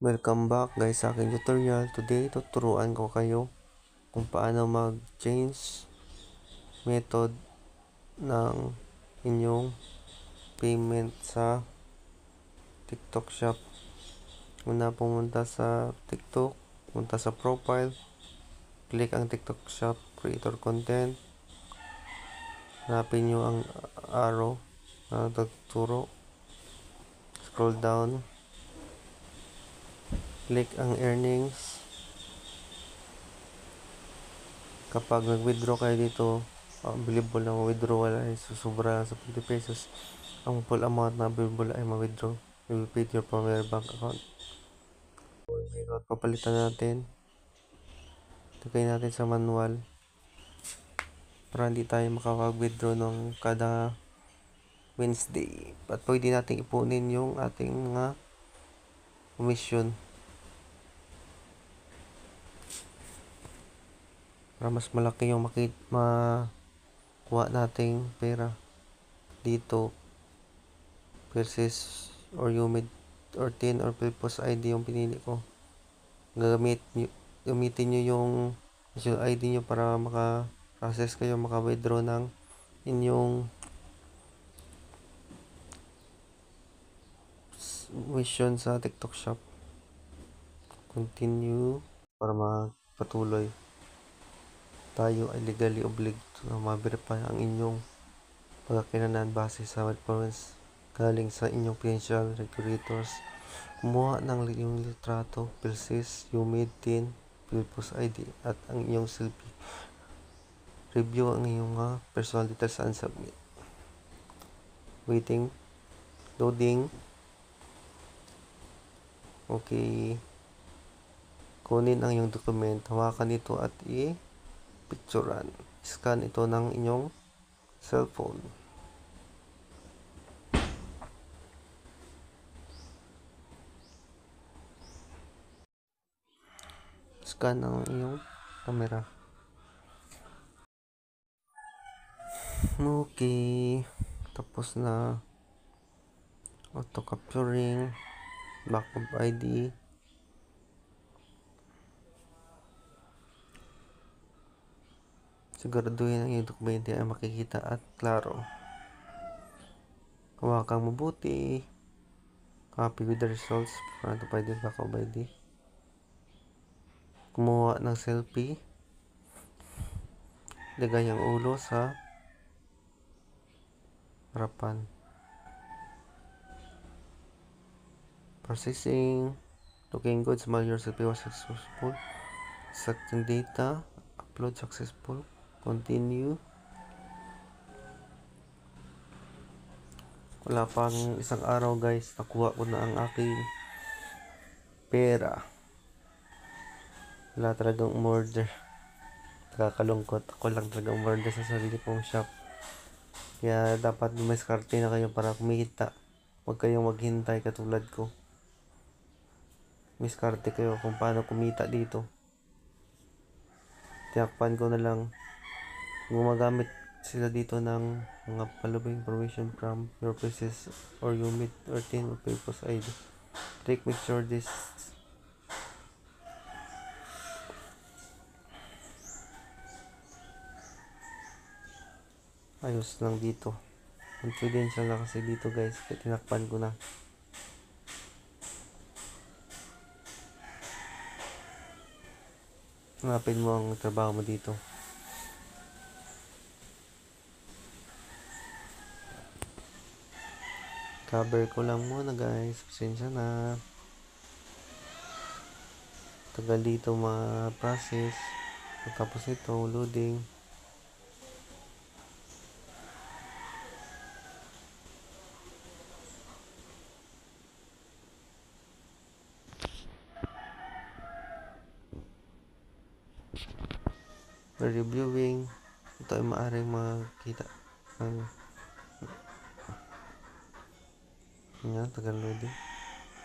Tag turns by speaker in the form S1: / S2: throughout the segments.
S1: Welcome back guys sa aking tutorial. Today, tuturuan ko kayo kung paano mag-change method ng inyong payment sa TikTok Shop. Una, pumunta sa TikTok, pumunta sa profile, click ang TikTok Shop Creator Content. Hanapin nyo ang arrow na tuturo. Scroll down. Click ang earnings. Kapag nag-withdraw kayo dito, available na withdrawal ay susubra sa 50 pesos. Ang full amount na available ay ma-withdraw. You will pay your primary bank account. Papalitan natin. Lagay natin sa manual para hindi tayo makapag-withdraw ng kada Wednesday. At pwede natin ipunin yung ating mga commission para mas malaki yung makuha nating pera dito versus or Umid or 10 or Philpos ID yung pinili ko. Gamitin nyo yung ID nyo para maka-process kayo, maka-withdraw ng inyong mission sa TikTok Shop. Continue para magpatuloy. Tayo ay legally obliged na ma-verify ang inyong pagkakinanan base sa reference galing sa inyong financial regulators. Kumuha ng inyong litrato, PhilSys, Umid, TIN, Philpos ID at ang inyong selfie. Review ang inyong personal details and submit. Waiting. Loading. Okay. Kunin ang inyong document. Hawakan ito at i-picturean. Scan ito ng inyong cellphone. Scan ang iyong camera. Okay. Tapos na. Auto capturing. Backup ID. Siguraduhin ang iyong dokumento ay makikita at klaro. Hawakang mabuti. Copy with the results. Para ito pwede backup ID. Kumuha ng selfie. Lagay ang ulo sa harapan. Processing. Looking good. Smile your selfie was successful. Extracting data. Upload successful. Continue. Wala pang isang araw guys, nakuha ko na ang aking pera. Wala talagang umorder. Nakakalungkot. Ako lang talagang umorder sa sarili kong shop. Kaya dapat dumiskarte na kayo para kumita. Huwag kayong maghintay katulad ko. Miskarte kayo kung paano kumita dito. Tiyakpan ko na lang. Gumagamit sila dito ng mga following information from your PhilSys or Umid or 10 or Philpos ID. Make sure this ayos lang dito. Confidential lang kasi dito guys. Kaya tinakpan ko na. Hanapin mo ang trabaho mo dito. Cover ko lang muna guys. Pasensya na. Tagal dito ma-process. Tapos ito, loading. Reviewing. Ito ay maaaring makita. Yan, tagal loading.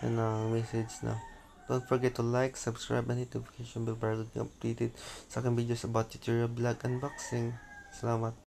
S1: Yan ang message na. Don't forget to like, subscribe, and hit notification bell para updated sa aking videos about tutorial vlog unboxing. Salamat.